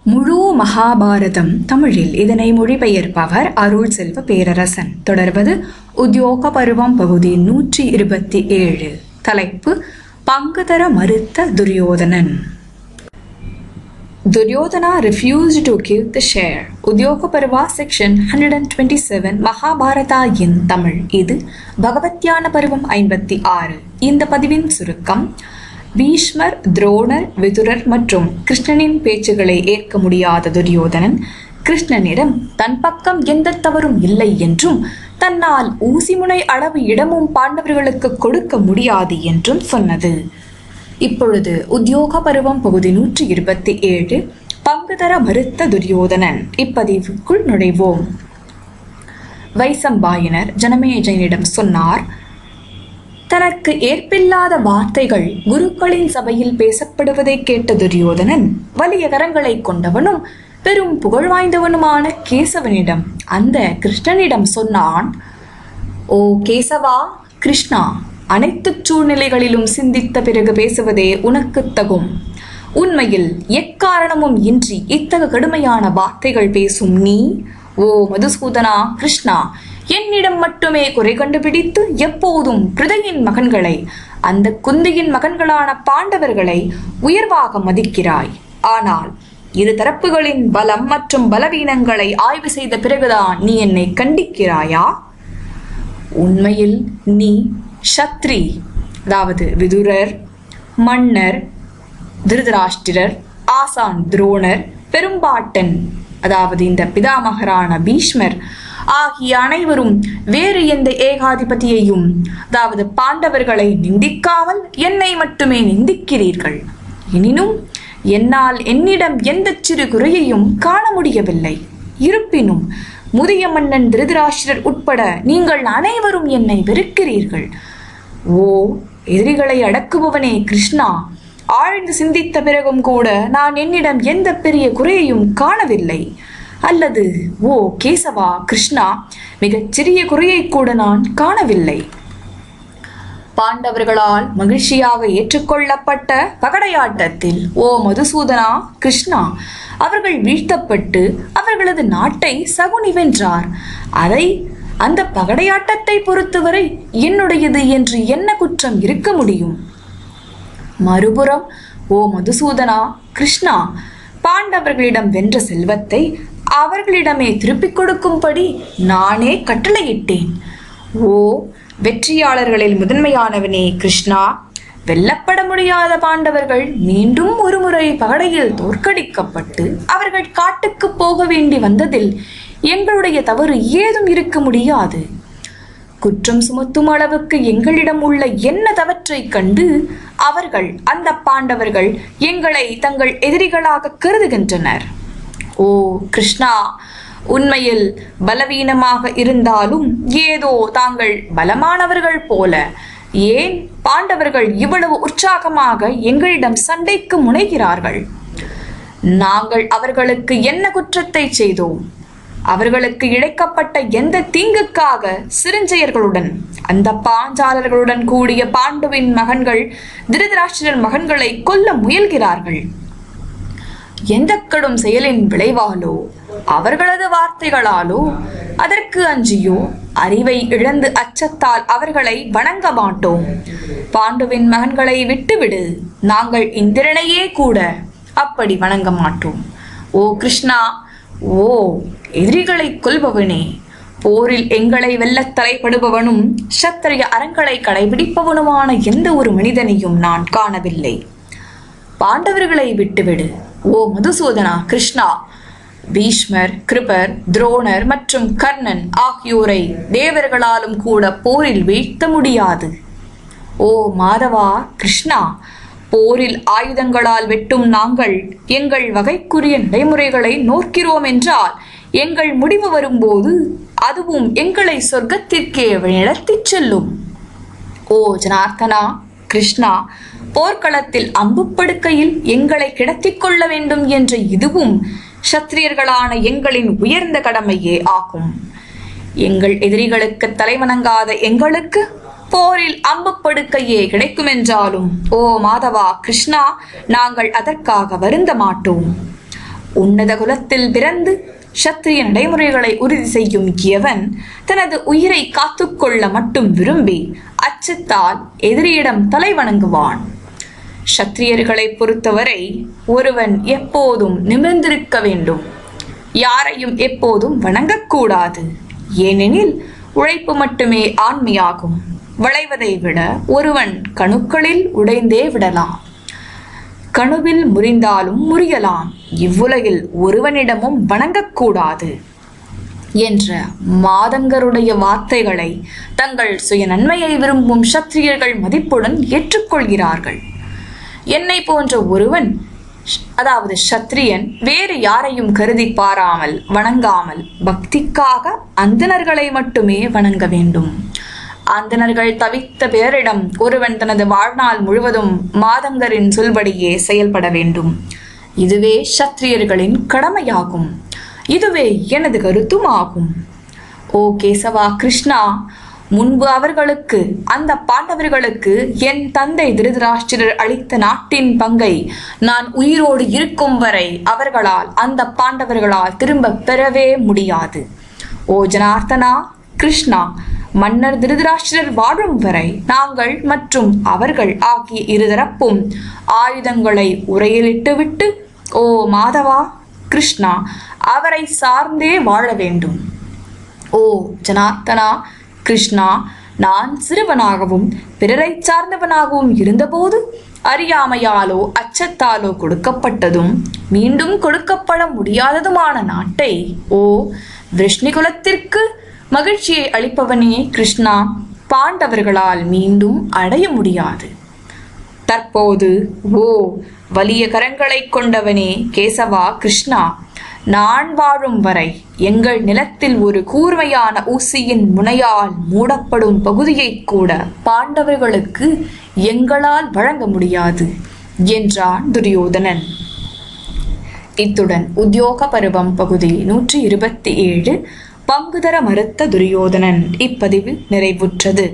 முழு மகாபாரதம் தமிழில் இதனை மொழிபெயர்ப்பவர் அருள் செல்வ பேரரசன். தொடர்வது உத்யோக பருவம் பகுதி 127. தலைப்பு பங்குதர மறுத்த Duryodhanan. Duryodhana refused to give the share. Udyoga Parva section 127 Mahabharata in Tamil. இது பகவத்யான பருவம் 56. இந்த பதிவின் சுருக்கம்: பீஷ்மர், துரோணர், விதுரர் மற்றும் கிருஷ்ணனின் பேச்சுகளை ஏற்க முடியாத துரியோதனன் கிருஷ்ணனிடம் தன் பக்கம் எந்த தவறும் இல்லை என்றும் தன்னால் ஊசிமுனை அளவு இடமும் பாண்டவர்களுக்கு கொடுக்க முடியாது என்றும் சொன்னது. இப்பொழுது உத்யோக பருவம் பகுதி 127 பங்குதர மறுத்த துரியோதனன். இப்பதிவுக்குள் நுழைவோம். வைசம்பாயனர் ஜனமேஜயனிடம் சொன்னார்: தனக்கு ஏற்பில்லாத வார்த்தைகள் குருக்களின் சபையில் பேசப்படுவதை கேட்ட துரியோதனன் வலிய கரங்களை கொண்டவனும் பெரும் புகழ் வாய்ந்தவனுமான கேசவனிடம் அந்த கிருஷ்ணனிடம் சொன்னான்: ஓ கேசவா, கிருஷ்ணா, அனைத்து சூழ்நிலைகளிலும் சிந்தித்த பிறகு பேசுவதே உனக்கு தகும். உண்மையில் எக்காரணமும் இன்றி இத்தகு கடுமையான வார்த்தைகள் பேசும் நீ, ஓ மதுசூதனா, கிருஷ்ணா, என்னிடம் மட்டுமே குறை கண்டுபிடித்து எப்போதும் கிருதையின் மகன்களை, அந்த குந்தியின் மகன்களான பாண்டவர்களை உயர்வாக மதிக்கிறாய். ஆனால் இரு தரப்புகளின் பலம் மற்றும் பலவீனங்களை ஆய்வு செய்த பிறகுதான் நீ என்னை கண்டிக்கிறாயா? உண்மையில் நீ சத்ரி, அதாவது விதுரர், மன்னர் திருதராஷ்டிரர், ஆசான் துரோணர், பெரும்பாட்டன், அதாவது இந்த பிதாமகரான பீஷ்மர் ஆகிய அனைவரும் வேறு எந்த ஏகாதிபதியையும், அதாவது பாண்டவர்களை நிந்திக்காமல் என்னை மட்டுமே நிந்திக்கிறீர்கள். எனினும் என்னால் என்னிடம் எந்த சிறு குறையையும் காண முடியவில்லை. இருப்பினும் முதிய மன்னன் திருதராஷ்டிரர் உட்பட நீங்கள் அனைவரும் என்னை வெறுக்கிறீர்கள். ஓ எதிரிகளை அடக்குபவனே கிருஷ்ணா, ஆழ்ந்து சிந்தித்த பிறகும் கூட நான் என்னிடம் எந்த பெரிய குறையையும் காணவில்லை. அல்லது ஓ கேசவா, கிருஷ்ணா, மிகச் சிறிய குறையை கூட நான் காணவில்லை. பாண்டவர்களால் மகிழ்ச்சியாக ஏற்றுக்கொள்ளப்பட்ட பகடையாட்டத்தில் ஓ மதுசூதனா, கிருஷ்ணா, அவர்கள் வீழ்த்தப்பட்டு அவர்களது நாட்டை சகுனி வென்றார். அந்த பகடையாட்டத்தை பொறுத்தவரை என்னுடையது என்று என்ன குற்றம் இருக்க முடியும்? மறுபுறம் ஓ மதுசூதனா, கிருஷ்ணா, பாண்டவர்களிடம் வென்ற செல்வத்தை அவர்களிடமே திருப்பிக் கொடுக்கும்படி நானே கட்டளையிட்டேன். ஓ வெற்றியாளர்களில் முதன்மையானவனே கிருஷ்ணா, வெல்லப்பட முடியாத பாண்டவர்கள் மீண்டும் ஒருமுறை பகடையில் தோற்கடிக்கப்பட்டு அவர்கள் காட்டுக்கு போக வேண்டி வந்ததில் எங்களுடைய தவறு ஏதும் இருக்க முடியாது. குற்றம் சுமத்தும் அளவுக்கு எங்களிடம் உள்ள என்ன தவற்றை கண்டு அவர்கள், அந்த பாண்டவர்கள், எங்களை தங்கள் எதிரிகளாக கருதுகின்றனர். ஓ கிருஷ்ணா, உண்மையில் பலவீனமாக இருந்தாலும் ஏதோ தாங்கள் பலமானவர்கள் போல ஏன் பாண்டவர்கள் இவ்வளவு உற்சாகமாக எங்களிடம் சண்டைக்கு முனைகிறார்கள்? நாங்கள் அவர்களுக்கு என்ன குற்றத்தை செய்தோம்? அவர்களுக்கு இழைக்கப்பட்ட எந்த தீங்குக்காக சிறுஞ்செயர்களுடன், அந்த பாஞ்சாலர்களுடன் கூடிய பாண்டுவின் மகன்கள் திருதராஷ்டிரர் மகன்களை கொல்ல முயல்கிறார்கள்? எந்த கடும் செயலின் விளைவாலோ, அவர்களது வார்த்தைகளாலோ, அதற்கு அஞ்சியோ, அறிவை இழந்து அச்சத்தால் அவர்களை வணங்க மாட்டோம். பாண்டுவின் மகன்களை விட்டுவிடு, நாங்கள் இந்திரனையே கூட அப்படி வணங்க மாட்டோம். ஓ கிருஷ்ணா, ஓ எதிரிகளை கொல்பவனே, போரில் எங்களை வெல்ல தலைப்படுபவனும் சத்திரிய அறங்களை கடைபிடிப்பவனுமான எந்த ஒரு மனிதனையும் நான் காணவில்லை. பாண்டவர்களை விட்டுவிடு. ஓ மதுசூதனா, கிருஷ்ணா, பீஷ்மர், கிருபர், துரோணர் மற்றும் கர்ணன் ஆகியோரை தேவர்களாலும் கூட போரில் வீழ்த்த முடியாது. ஓ மாதவா, கிருஷ்ணா, போரில் ஆயுதங்களால் வெட்டும் நாங்கள் எங்கள் வகைக்குரிய நடைமுறைகளை நோக்கிறோம் என்றால் எங்கள் முடிவு வரும்போது அதுவும் எங்களை சொர்க்கத்திற்கே நடத்திச் செல்லும். ஓ ஜனார்த்தனா, கிருஷ்ணா, போர்க்களத்தில் அம்புப்படுக்கையில் எங்களை கிடத்திக் கொள்ள வேண்டும் என்ற இதுவும் சத்திரியர்களான எங்களின் உயர்ந்த கடமையே ஆகும். எங்கள் எதிரிகளுக்கு தலைவணங்காத எங்களுக்கு போரில் அம்புப்படுக்கையே கிடைக்குமென்றாலும் ஓ மாதவா, கிருஷ்ணா, நாங்கள் அதற்காக வருந்த மாட்டோம். உன்னத குலத்தில் பிறந்து சத்திரிய நடைமுறைகளை உறுதி செய்யும் எவன் தனது உயிரை காத்துக்கொள்ள மட்டும் விரும்பி அச்சத்தால் எதிரியிடம் தலை வணங்குவான். சத்திரியர்களை பொறுத்தவரை ஒருவன் எப்போதும் நிமிர்ந்திருக்க வேண்டும், யாரையும் எப்போதும் வணங்கக்கூடாது. ஏனெனில் உழைப்பு மட்டுமே ஆண்மையாகும். வளைவதை விட ஒருவன் கணுக்களில் உடைந்தே விடலாம், கணுவில் முறிந்தாலும் முறியலாம். இவ்வுலகில் ஒருவனிடமும் வணங்கக்கூடாது என்ற மாதங்கருடைய வார்த்தைகளை தங்கள் சுய நன்மையை விரும்பும் சத்திரியர்கள் மதிப்புடன் ஏற்றுக்கொள்கிறார்கள். என்னை போன்ற ஒருவன், அதாவது சத்திரியன், வேறு யாரையும் கருதி பாராமல் வணங்காமல் பக்திக்காக அந்தணர்களை மட்டுமே வணங்க வேண்டும். அந்தணர்கள் தவித்த பிறரிடம் ஒருவன் தனது வாழ்நாள் முழுவதும் மாதங்கரின் சொல்படியே செயல்பட வேண்டும். இதுவே சத்திரியர்களின் கடமையாகும். இதுவே எனது கருத்தும் ஆகும். ஓ கேசவா கிருஷ்ணா, முன்பு அவர்களுக்கு, அந்த பாண்டவர்களுக்கு என் தந்தை திருதராஷ்டிரர் அளித்த நாட்டின் பங்கை நான் உயிரோடு இருக்கும் வரை அவர்களால், அந்த பாண்டவர்களால் திரும்ப பெறவே முடியாது. ஓ ஜனார்த்தனா கிருஷ்ணா, மன்னர் திருதராஷ்டிரர் வாழும் வரை நாங்கள் மற்றும் அவர்கள் ஆகிய இருதரப்பும் ஆயுதங்களை உரையிலிட்டுவிட்டு, ஓ மாதவா கிருஷ்ணா, அவரை சார்ந்தே வாழ வேண்டும். ஓ ஜனார்த்தனா கிருஷ்ணா, நான் சிறுவனாகவும் பிறரை சார்ந்தவனாகவும் இருந்தபோது அறியாமையாலோ அச்சத்தாலோ கொடுக்கப்பட்டதும் மீண்டும் கொடுக்கப்பட முடியாததுமான நாட்டை, ஓ விஷ்ணுகுலத்திற்கு மகிழ்ச்சியை அளிப்பவனே கிருஷ்ணா, பாண்டவர்களால் மீண்டும் அடைய முடியாது. தற்போது ஓ வலிய கரங்களை கொண்டவனே கேசவா கிருஷ்ணா, நான் வாழும் வரை எங்கள் நிலத்தில் ஒரு கூர்மையான ஊசியின் முனையால் மூடப்படும் பகுதியை கூட பாண்டவர்களுக்கு எங்களால் வழங்க முடியாது என்றான் துரியோதனன். இத்துடன் உத்தியோக பருவம் பகுதி 127 பங்குதர மறுத்த துரியோதனன் இப்பதிவு நிறைவுற்றது.